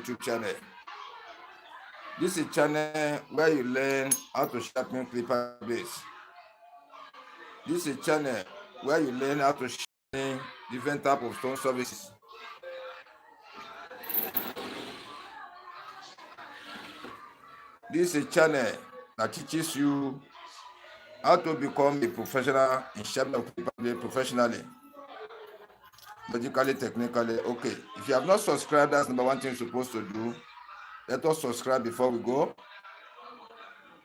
YouTube channel. This is a channel where you learn how to sharpen clipper blades. This is a channel where you learn how to sharpen different type of stone surfaces. This is a channel that teaches you how to become a professional in sharpening clipper blade professionally, logically, technically. Okay, if you have not subscribed, that's number one thing you're supposed to do. Let us subscribe before we go.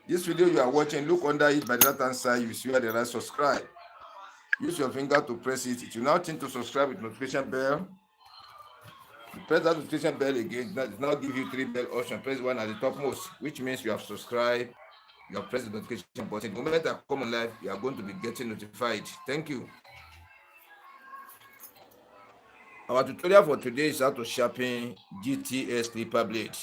This video you are watching, look under it by the right hand side, you see where the right subscribe. Use your finger to press it. It will now change to subscribe with notification bell. You press that notification bell again, it now give you 3 bell options. Press one at the topmost, which means you have subscribed. You have pressed the notification button. The moment I come on live, you are going to be getting notified. Thank you. Our tutorial for today is how to sharpen GTS clipper blade.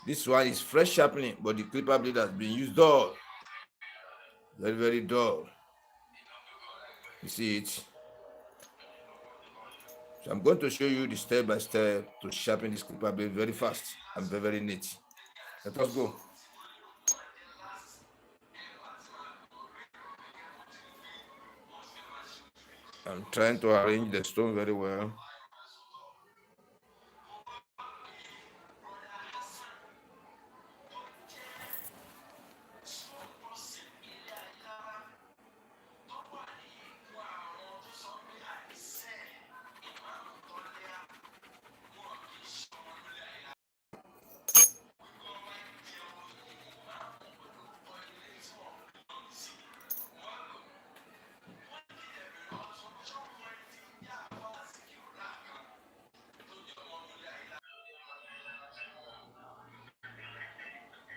This one is fresh sharpening, but the clipper blade has been used dull. Very, very dull. You see it? So I'm going to show you the step by step to sharpen this clipper blade very fast and very, very neat. Let us go. I'm trying to arrange the stone very well.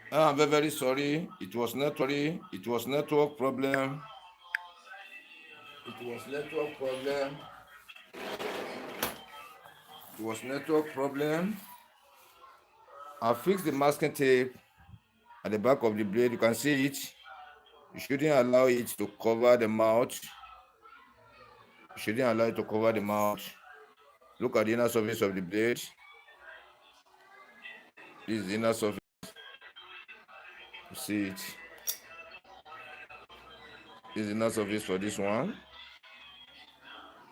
I'm very, very sorry. It was network problem. It was network problem. I fixed the masking tape at the back of the blade. You can see it. You shouldn't allow it to cover the mouth. Look at the inner surface of the blade. This is the inner surface. You see it. This is the inner surface for this one.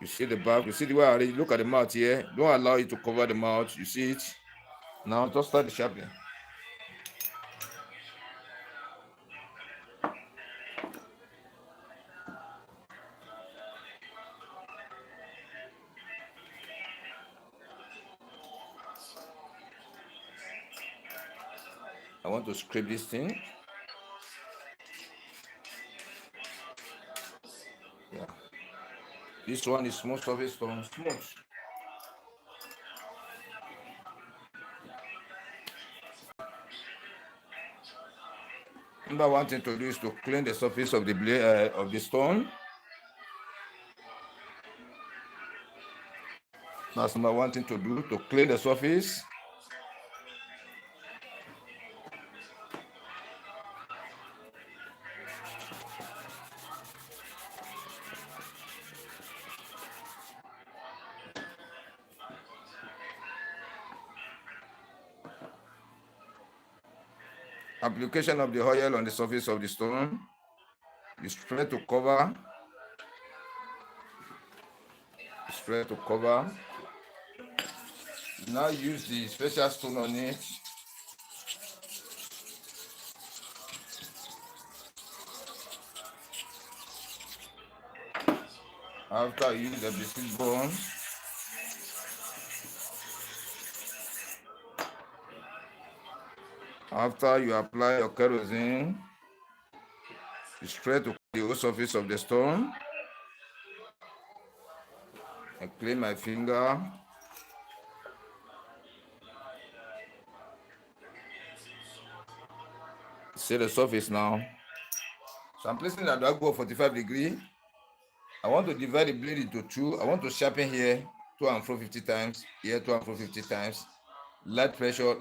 You see the back. You see the way I already look at the mouth here. Don't allow it to cover the mouth. You see it. Now just start the sharpening. I want to scrape this thing. Yeah. This one is smooth surface stone, smooth. Number one thing to do is to clean the surface of the blade of the stone. That's number one thing to do, to clean the surface. Application of the oil on the surface of the stone. You spray to cover. Now use the special stone on it. After you use the biscuit bone, after you apply your kerosene, you spray to the whole surface of the stone. I clean my finger. See the surface now. So I'm placing that dog 45 degrees. I want to divide the blade into two. I want to sharpen here to and fro 50 times, here to and fro 50 times. Light pressure.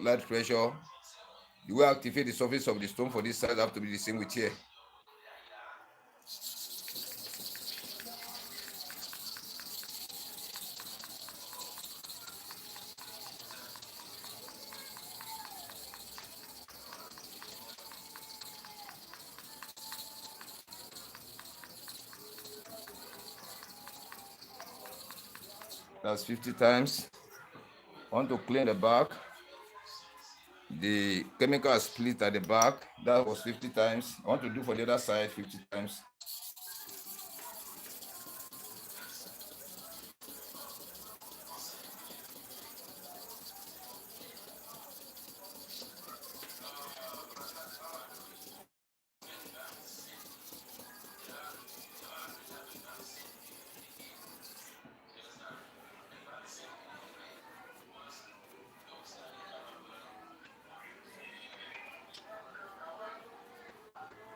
The way I activate the surface of the stone for this side have to be the same with here. That's 50 times. I want to clean the back. The chemical is split at the back. That was 50 times. I want to do for the other side 50 times.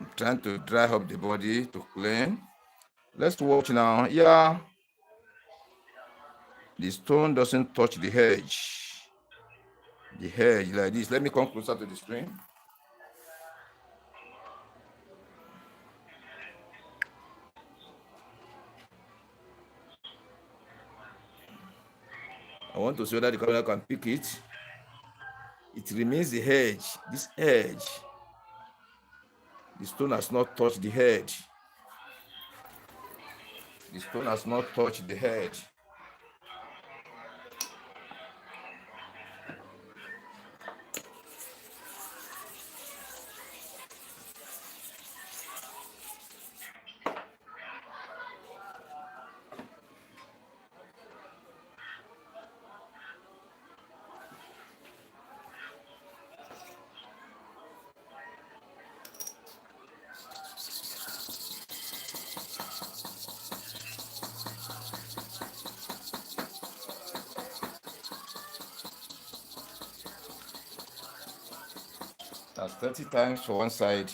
I'm trying to dry up the body to clean. Let's watch now. Yeah. The stone doesn't touch the edge. The edge like this. Let me come closer to the screen. I want to see whether the camera can pick it. It remains the edge. This edge. The stone has not touched the head. The stone has not touched the head. That's 30 times for one side.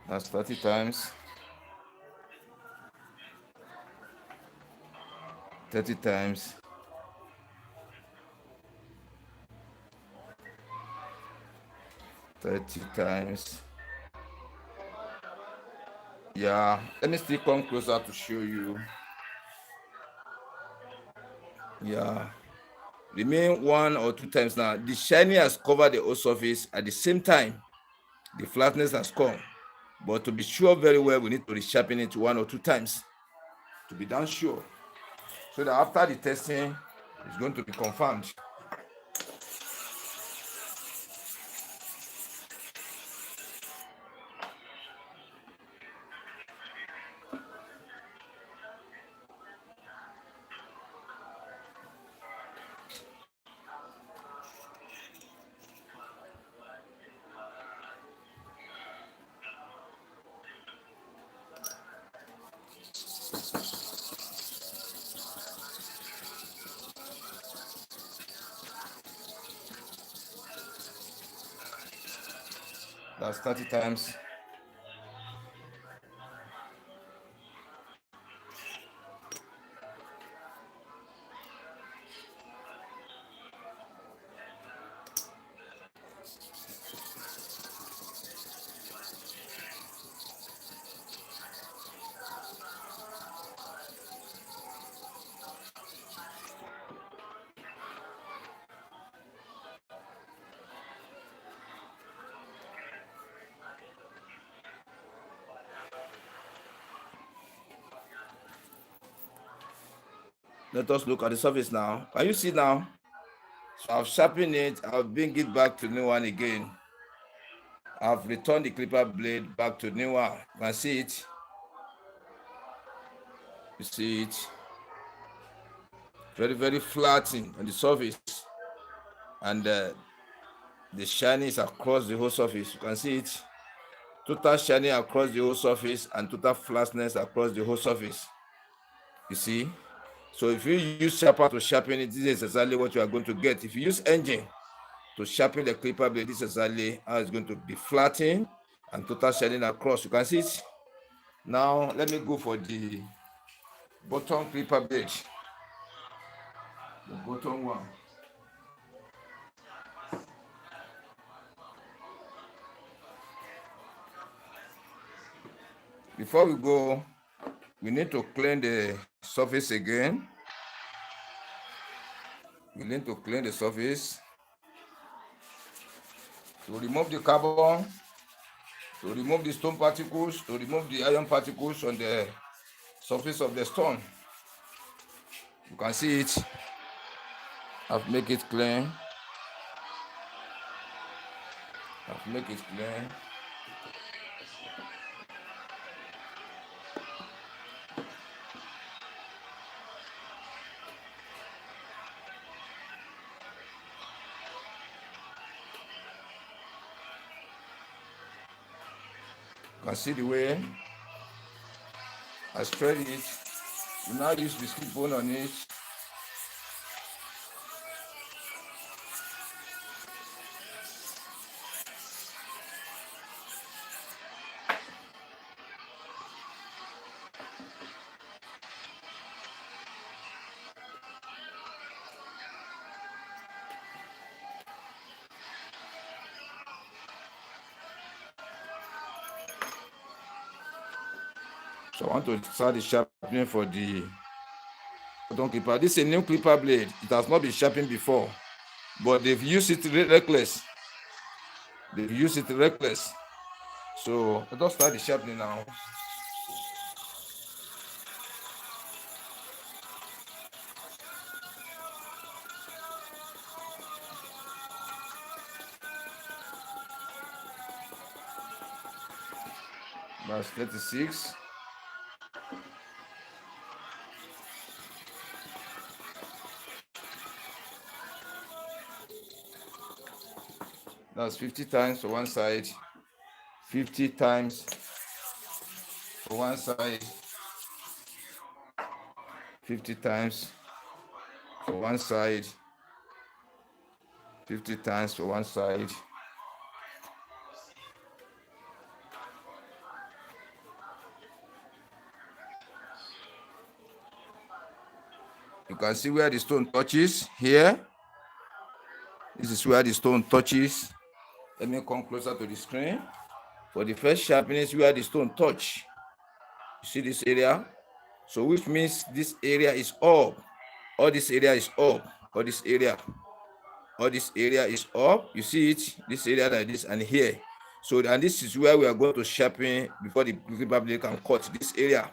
That's 30 times. 30 times. 30 times. Yeah, let me still come closer to show you. Yeah, remain 1 or 2 times now. The shiny has covered the whole surface. At the same time, the flatness has come. But to be sure very well, we need to resharpen it 1 or 2 times to be damn sure. So that after the testing, it's going to be confirmed. That's 30 times. Let us look at the surface now. Can you see now? So I've sharpened it. I'll bring it back to new one again. I've returned the clipper blade back to new one. You can see it. You see it. Very, very flattened on the surface. And the shiny is across the whole surface. You can see it. Total shiny across the whole surface and total flatness across the whole surface. You see? So if you use sharper to sharpen it, this is exactly what you are going to get. If you use engine to sharpen the clipper blade, this is exactly how it's going to be flattened and total shining across. You can see it. Now let me go for the bottom clipper blade. The bottom one. Before we go, We need to clean the surface again. We need to clean the surface to remove the carbon, to remove the stone particles, to remove the iron particles on the surface of the stone. You can see it. I've make it clean. I've make it clean. You can see the way I spread it. We now use biscuit bone on it. So I want to start the sharpening for the bottom clipper. This is a new clipper blade. It has not been sharpened before, but they've used it reckless. They've used it reckless. So let us start the sharpening now. That's 36. That's 50 times for one side, 50 times for one side, 50 times for one side, 50 times for one side. You can see where the stone touches here. This is where the stone touches. Let me come closer to the screen. For the first sharpening is where the stone touch. You see this area? So which means this area is up. All this area is up. All this area is up. You see it? This area like this and here. So and this is where we are going to sharpen before the clipper blade can cut this area.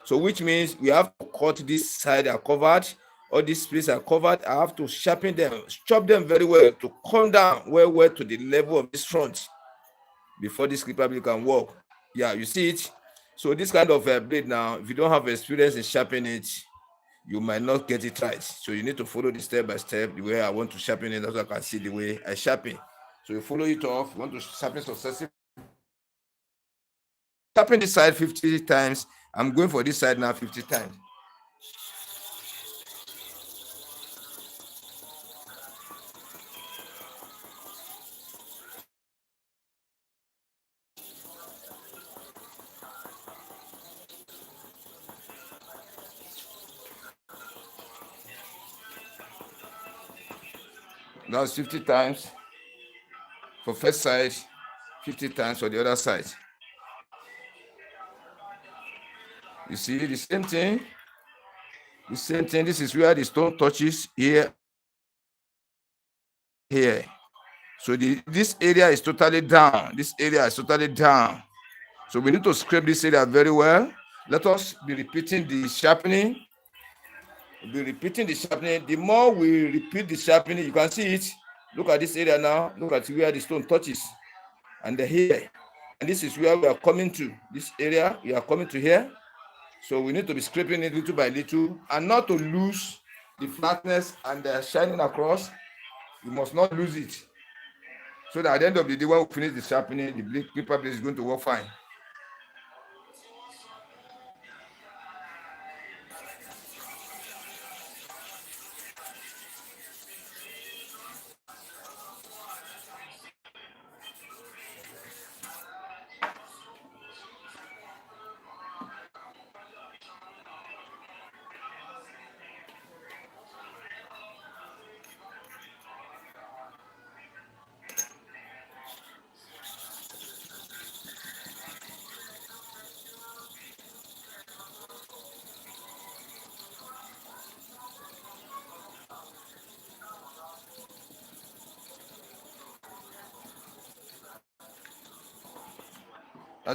So which means we have to cut this side are covered. All these places are covered. I have to sharpen them, chop them very well to come down well to the level of this front before this clipper blade can work. Yeah, you see it. So this kind of blade now, if you don't have experience in sharpening it, you might not get it right. So you need to follow the step by step the way I want to sharpen it. That's why I can see the way I sharpen. So you follow it off. You want to sharpen successive. Sharpen this side 50 times. I'm going for this side now 50 times. That's 50 times for first side, 50 times for the other side. You see the same thing? The same thing. This is where the stone touches here. So this area is totally down. This area is totally down. So we need to scrape this area very well. Let us be repeating the sharpening. The more we repeat the sharpening, you can see it. Look at this area now. Look at where the stone touches. And here. And this is where we are coming to. This area, we are coming to here. So we need to be scraping it little by little and not to lose the flatness and the shining across. You must not lose it. So that at the end of the day, when we finish the sharpening, the clipper blade is going to work fine.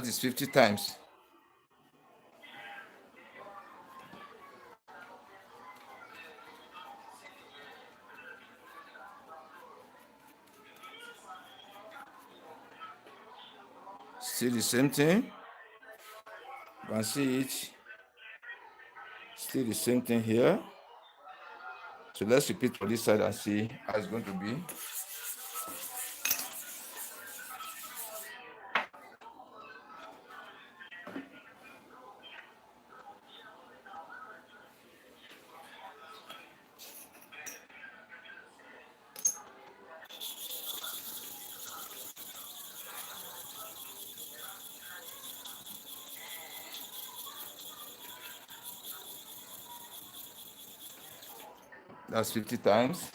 That is 50 times. Still the same thing. You can see it. Still the same thing here. So let's repeat for this side and see how it's going to be. That's 50 times.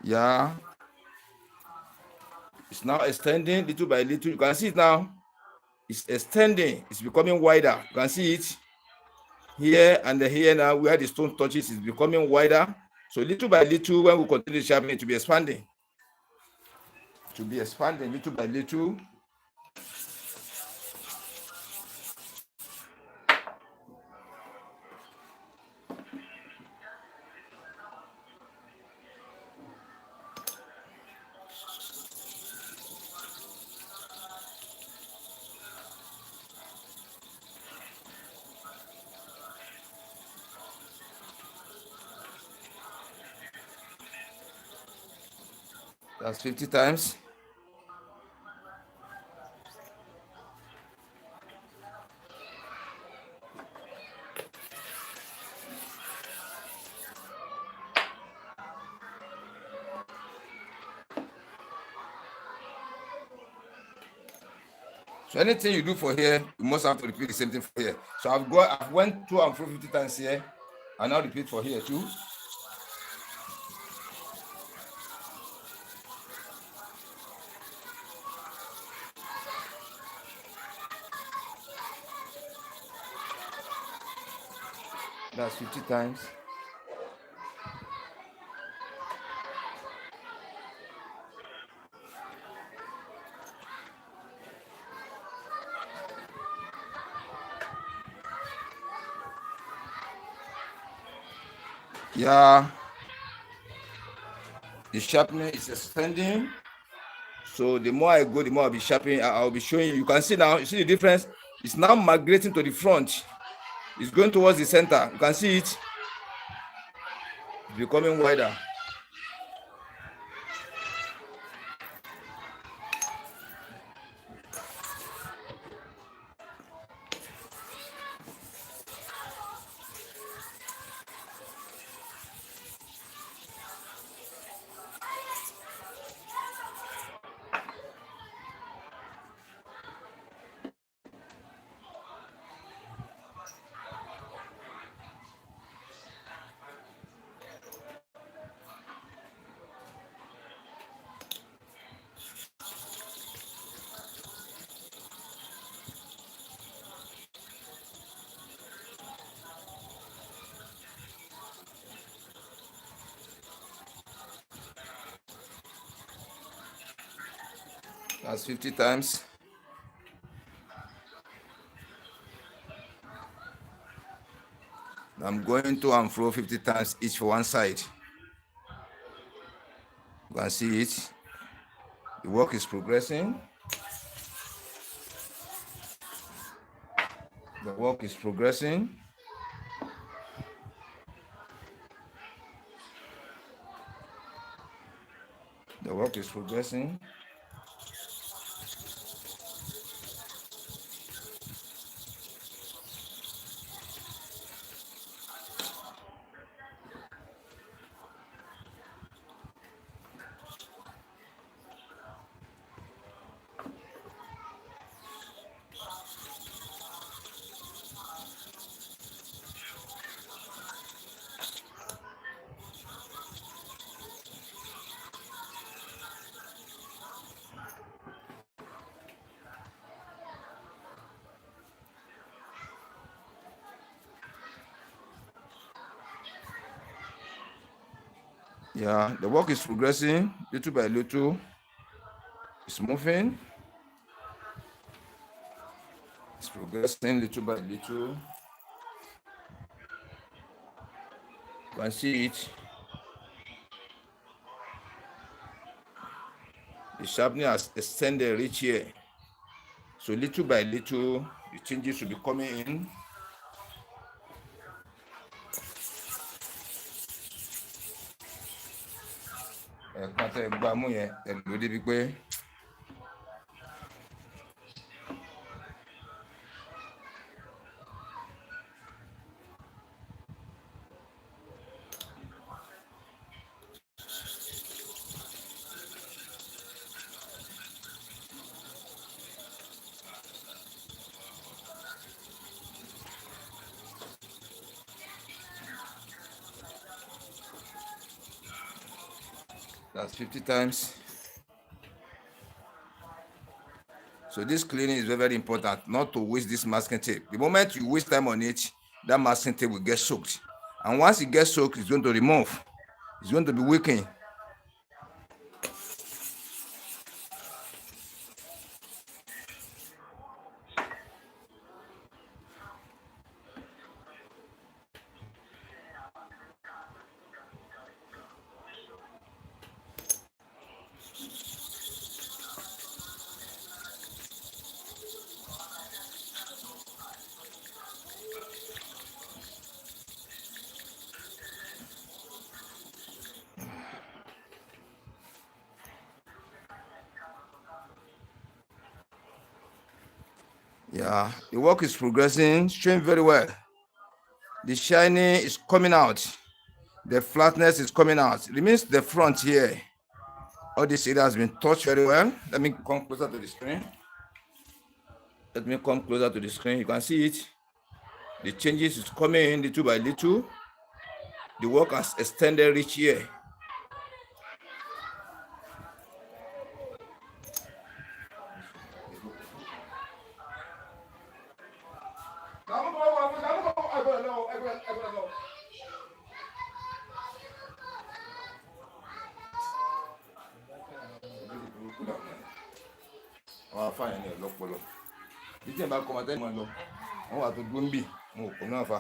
Yeah. It's now extending little by little. You can see it now. It's extending. It's becoming wider. You can see it here and here now where the stone touches is becoming wider. So little by little, when we continue sharpening, it will be expanding. To be expanding little by little. That's 50 times. So anything you do for here, you must have to repeat the same thing for here. So I've went through and through 50 times here, and now repeat for here too. That's 50 times. Yeah. The sharpening is extending. So the more I go, the more I'll be sharpening. I'll be showing you. You can see now, you see the difference? It's now migrating to the front. It's going towards the center. You can see it. It's becoming wider. That's 50 times. I'm going to and fro 50 times each for one side. You can see it. The work is progressing. The work is progressing. The work is progressing. Yeah, the work is progressing little by little. It's moving. It's progressing little by little. You can see it. The sharpening has extended reach here. So little by little, the changes will be coming in. That's 50 times. So this cleaning is very, very important, not to waste this masking tape. The moment you waste time on it, that masking tape will get soaked. And once it gets soaked, it's going to remove. It's going to be weakened. Yeah, the work is progressing, showing very well. The shiny is coming out. The flatness is coming out. It means the front here, all this area has been touched very well. Let me come closer to the screen. You can see it. The changes is coming in little by little. The work has extended reach here. Fine, bí tí ẹ bá kọ́ ọmọ tẹ́lẹ̀ máa lọ wọ́n wà tó dúró ń bì wọn ò kọ́ náà fa.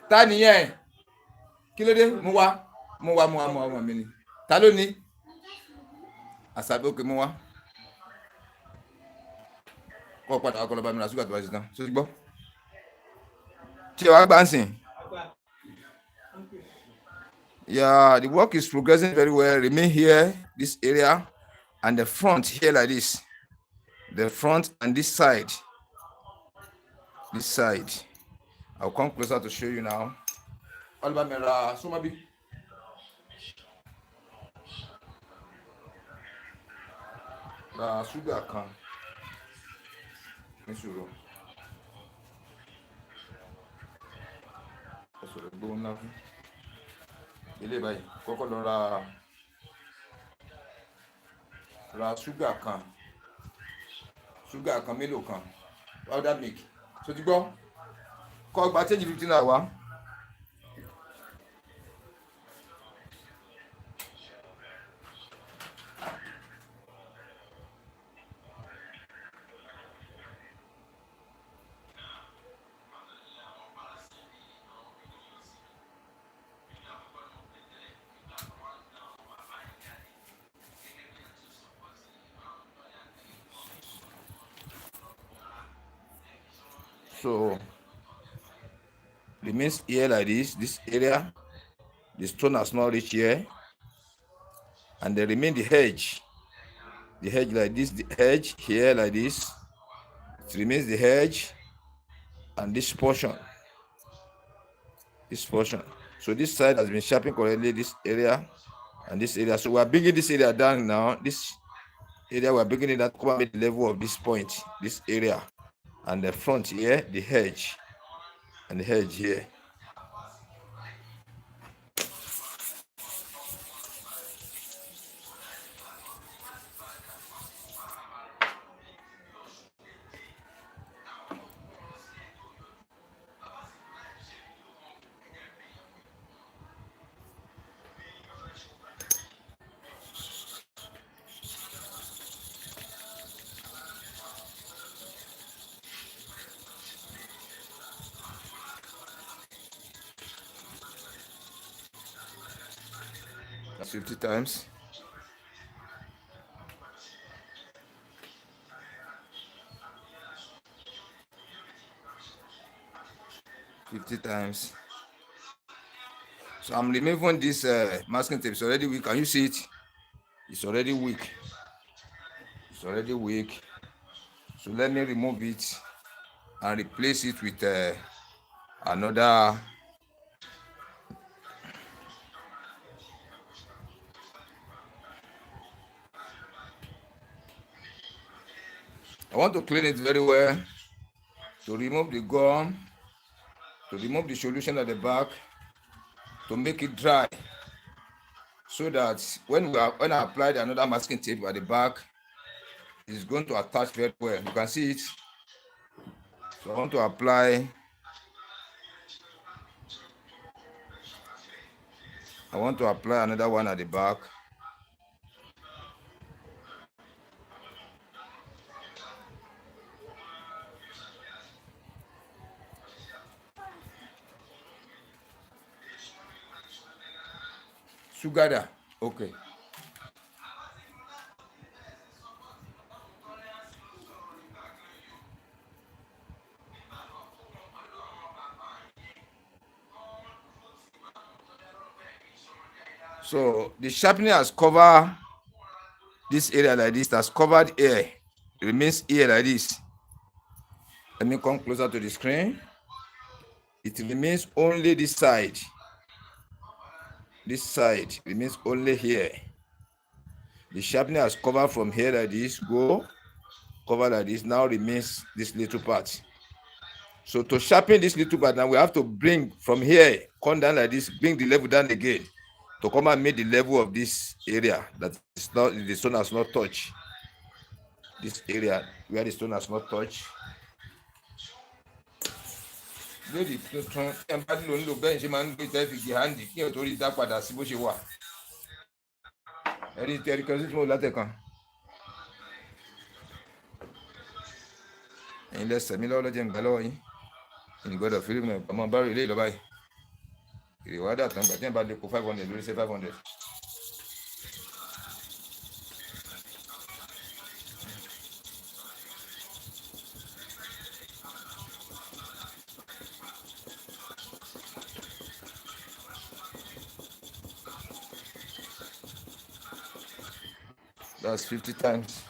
Ta nìyẹn kí ló dé mú wá mi ni ta ló ní àṣàbí òkè mú wá kọ́ padà ọkọ̀ lọ́ba mi ra ṣúgà tó bá ṣe tán ṣó ti gbọ́ tí ẹ wá gbà ń sìn. Yeah, the work is progressing very well. Remain here, this area, and the front here like this. The front and this side. This side. I'll come closer to show you now. Alba mera sumabi. La sugar kan. Nisuro. Esoro gbo nla fún. Ilé báyìí kọ́kọ́ lọ ra sugar kan mélòó kan powder milk. So ti gbọ́ kọ́ gba change 15 naira wá. So remains here like this area, the stone has not reached here, and then remain the hedge like this, the hedge here like this. It remains the hedge and this portion. So this side has been sharpened correctly, this area and this area. So we are bringing this area down now. This area we are bringing it down to come and meet the level of this point, this area, and the front here, the hedge, and the hedge here. That's 50 times. So I'm removing this masking tape. It's already weak. Can you see it? It's already weak. So let me remove it and replace it with another. I want to clean it very well to remove the gum, to remove the solution at the back, to make it dry, so that when I apply another masking tape at the back, it's going to attach very well. You can see it. So I want to apply. Another one at the back. Sugada. Okay. So the sharpening has covered this area like this. Has covered here. It remains here like this. Let me come closer to the screen. It remains only this side. This side remains only here. The sharpening has covered from here like this. Cover like this. Now remains this little part. So to sharpen this little part, now we have to bring from here, come down like this, bring the level down again to come and meet the level of this area that is not, the stone has not touched. This area where the stone has not touched. Lórí tuntun ẹ̀ ń bá nílò nílò bẹ́ẹ̀ ṣe máa ń gbé tẹ́fìgì hàndì kí ẹ̀ tó rí dá padà sí bó ṣe wà. Ẹ̀rí tẹ́rí kan sí fún olátẹ̀kan. Ẹ̀yin lẹ́sẹ̀ mi lọ́wọ́ lọ́jọ́ ìgbà lọ́wọ́ yín. Ìgbọ́dọ̀ fílímù náà ọmọ bá rí ilé ìlọ́ba yìí. Ìrèwádà tán gbà tí ẹ̀ bá lè kó 500 lórí ṣe 500. That's 50 times.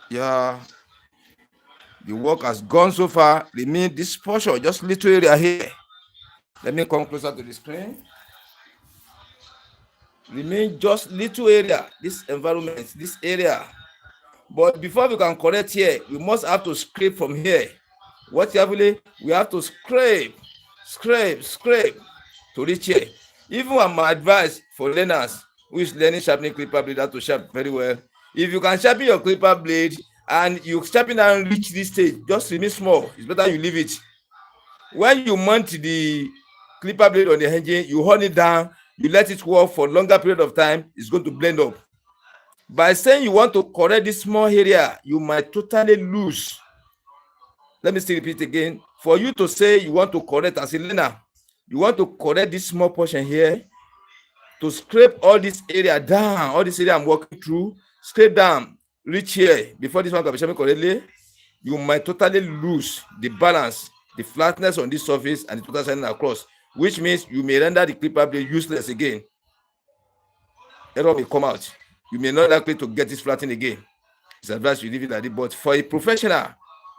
Yeah, the work has gone so far. Remain this portion, just little area here. Let me come closer to the screen. Remain just little area, this environment, this area. But before we can correct here, we must have to scrape from here. What carefully? We have to scrape to reach here. Even my advice for learners who is learning sharpening clipper blade, how to sharpen very well. If you can sharpen your clipper blade and you sharpen and reach this stage, just remain small. It's better you leave it. When you mount the clipper blade on the engine, you hold it down, you let it work for longer period of time, it's going to blend up. By saying you want to correct this small area, you might totally lose. Let me still repeat again. For you to say you want to correct as a learner, you want to correct this small portion here, to scrape all this area down, all this area I'm working through, scrape down, reach here, before this one can be sharpened correctly, you might totally lose the balance, the flatness on this surface and the total shining across, which means you may render the clipper blade useless again. Error may come out. You may not likely to get this flattened again. It's advised you leave it like this. But for a professional,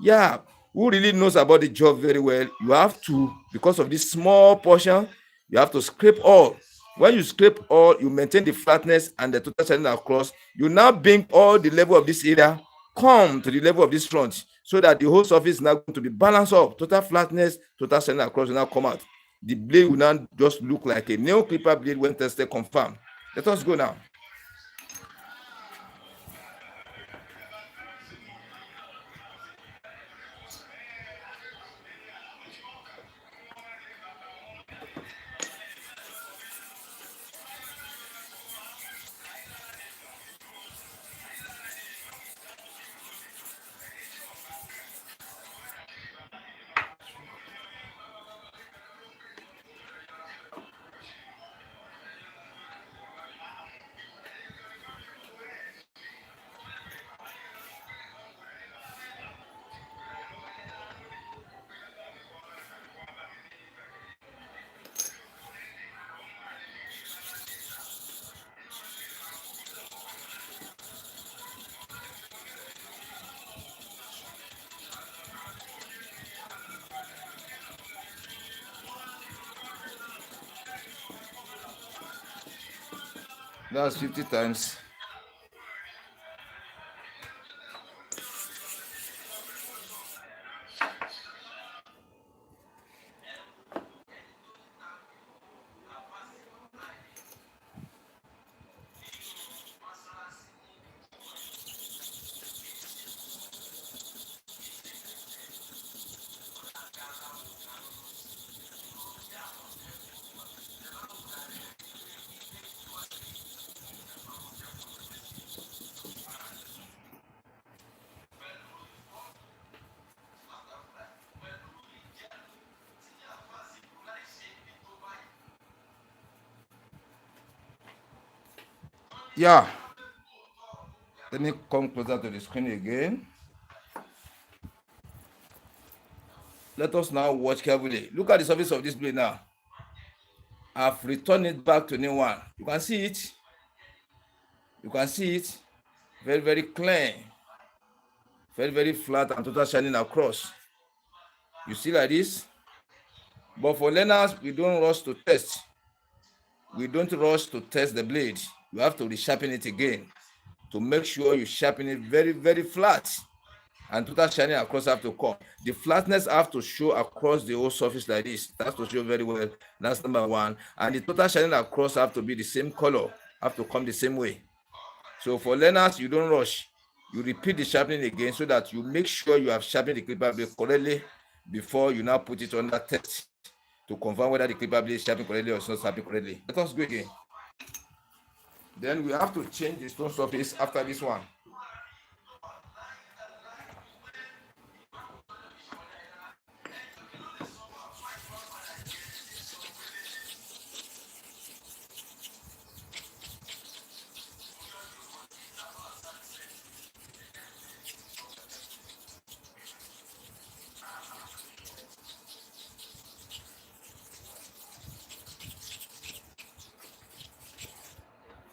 yeah, who really knows about the job very well, you have to, because of this small portion, you have to scrape all. When you scrape all, you maintain the flatness and the total shining across. You now bring all the level of this area come to the level of this front, so that the whole surface is now going to be balanced up. Total flatness, total shining across will now come out. The blade will now just look like a nail clipper blade when tested confirmed. Let us go now. That's 50 times. Yeah. Let me come closer to the screen again. Let us now watch carefully. Look at the surface of this blade now. I've returned it back to new one. You can see it. You can see it. Very, very clean. Very, very flat and total shining across. You see like this? But for learners, we don't rush to test. We don't rush to test the blade. You have to resharpen it again to make sure you sharpen it very, very flat. And total shining across have to come. The flatness have to show across the whole surface like this. It has to show very well. That's number one. And the total shining across have to be the same color, have to come the same way. So for learners, you don't rush. You repeat the sharpening again so that you make sure you have sharpened the clipper blade correctly before you now put it under test to confirm whether the clipper blade is sharpened correctly or it's not sharpened correctly. Let us go again. Then we have to change the stone surface after this one.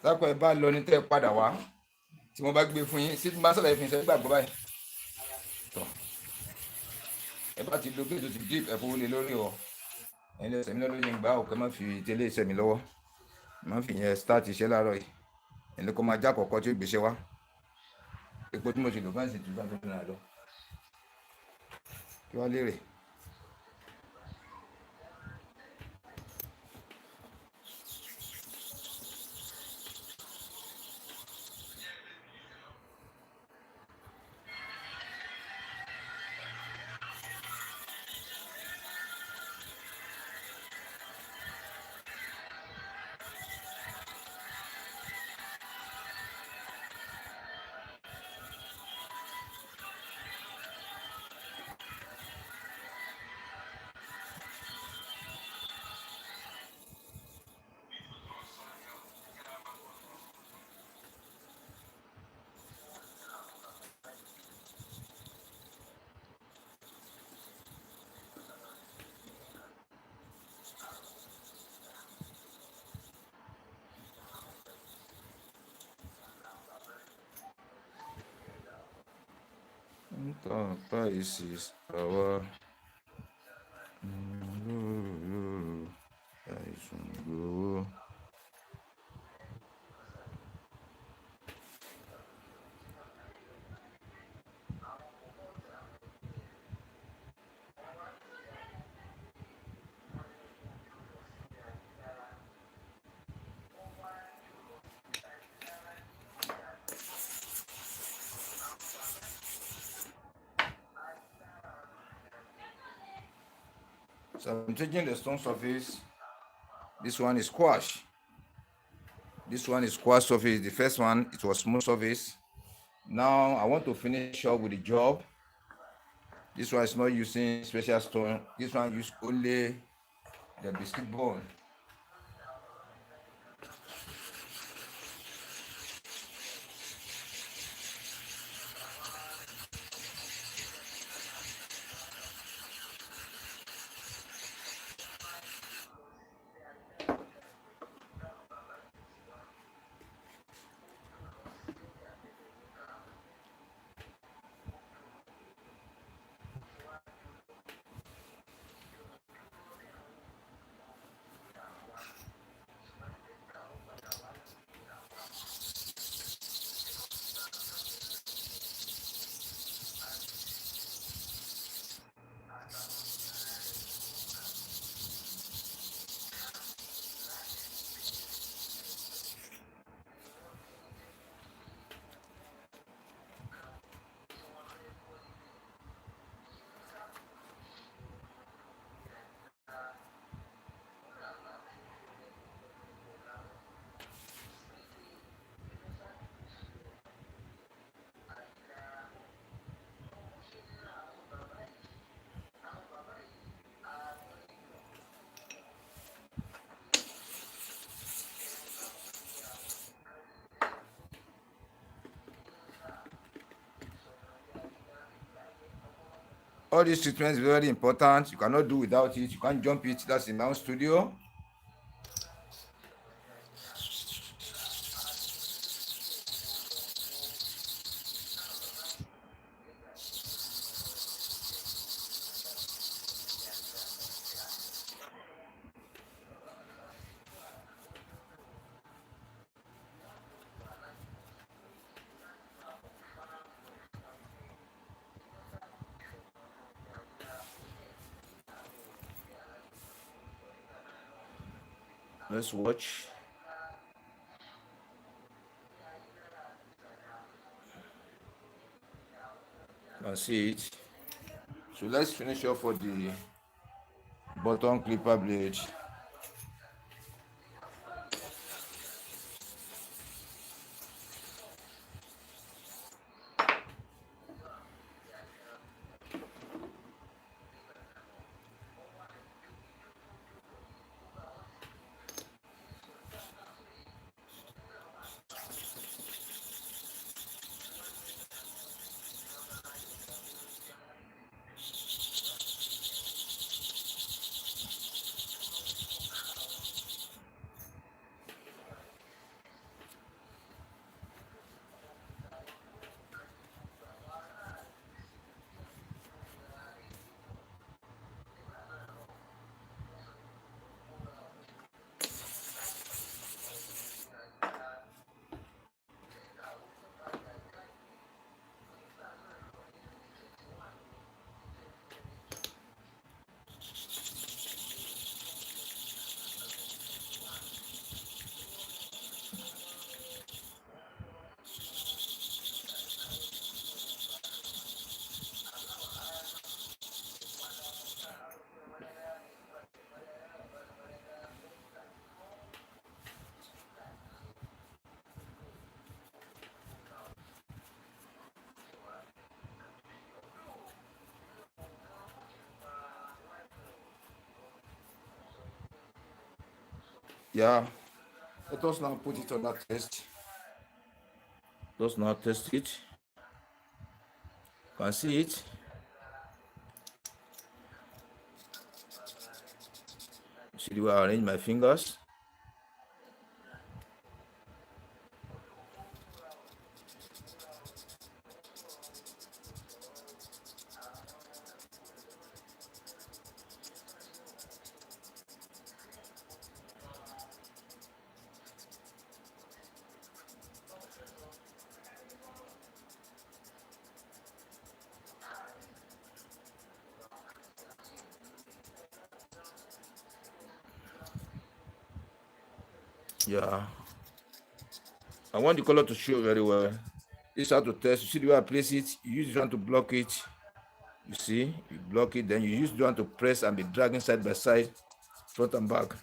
Lápò ẹ̀ bá lọ ní tẹ́ ẹ padà wá. tí mo bá gbé fún yín sí máa sọ̀rọ̀ ìfìsẹ́ gbàgbọ́ báyìí tọ̀ ẹ bá ti lo bí ètò ti dip ẹ fowó lé lórí o ẹ̀yin lè sẹ̀mí lọ́dún yẹn gbà ó kẹ́ má fi tẹ́lẹ̀ iṣẹ́ mi lọ́wọ́ má fi yẹn start iṣẹ́ láàárọ̀ yìí ẹni kó máa já kọ̀ọ̀kan tí ó gbéṣẹ́ wá epo tí mo ti lò bá sì tún bá tó náà lọ kí wá lérè. This is our So I'm changing the stone surface. This one is squash. This one is squash surface. The first one, it was smooth surface. Now I want to finish up with the job. This one is not using special stone. This one use only the biscuit bone. All these treatments is very important. You cannot do without it. You can't jump it. That's in my own studio. Let's watch. You can see it. So let's finish up for the bottom clipper blade. Yeah, let us now put it on that test. Let us now test it. You can see it. See the way I arrange my fingers. Yeah, I want the color to show very well. This is how to test. You see the way I place it. You use this one to block it. You see, you block it. Then you use this one to press and be dragging side by side, front and back.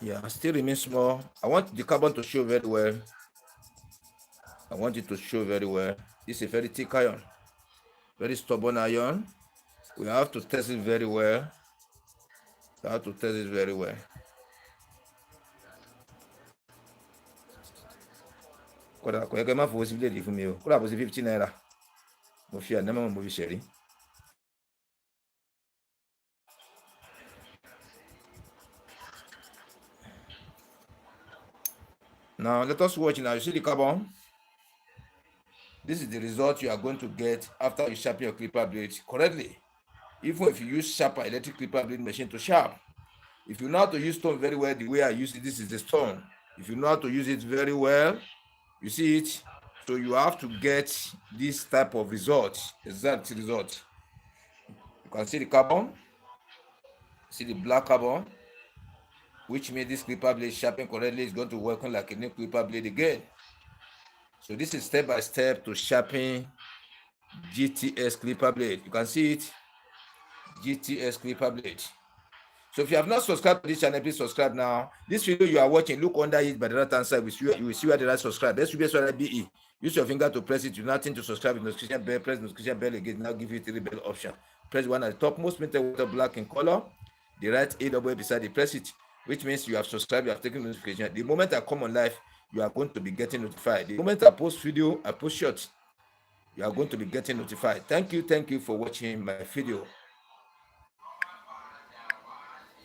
Yeah, still remains small. I want the carbon to show very well. I want it to show very well. This is a very thick iron, very stubborn iron. We have to test it very well. We have to test it very well. Kódà kò yẹ kẹ́ má fowó sí bíléèdì fún mi o. Kódà bó ṣe 15 naira. Mo fi ànámọ́ mo fi ṣẹ̀rí. Now let us watch now. You see the carbon? This is the result you are going to get after you sharpen your clipper blade correctly. Even if you use sharper electric clipper blade machine to sharp. If you know how to use stone very well, the way I use it, this is the stone. If you know how to use it very well, you see it. So you have to get this type of result, exact result. You can see the carbon, see the black carbon, which means this clipper blade sharpen correctly is going to work on like a new clipper blade again. So this is step by step to sharpen GTS clipper blade. You can see it, GTS clipper blade. So if you have not subscribed to this channel, please subscribe now. This video you are watching, look under it by the right hand side. You will see where the right subscribe. There should be a BE. Use your finger to press it. Do nothing to subscribe with notification bell. Press notification bell again. Now give you 3 bell option. Press one at the top. Most printed with black in color. The right A beside it. Press it, which means you have subscribed. You have taken notification. The moment I come on live, you are going to be getting notified. The moment I post video, I post shorts, you are going to be getting notified. Thank you for watching my video.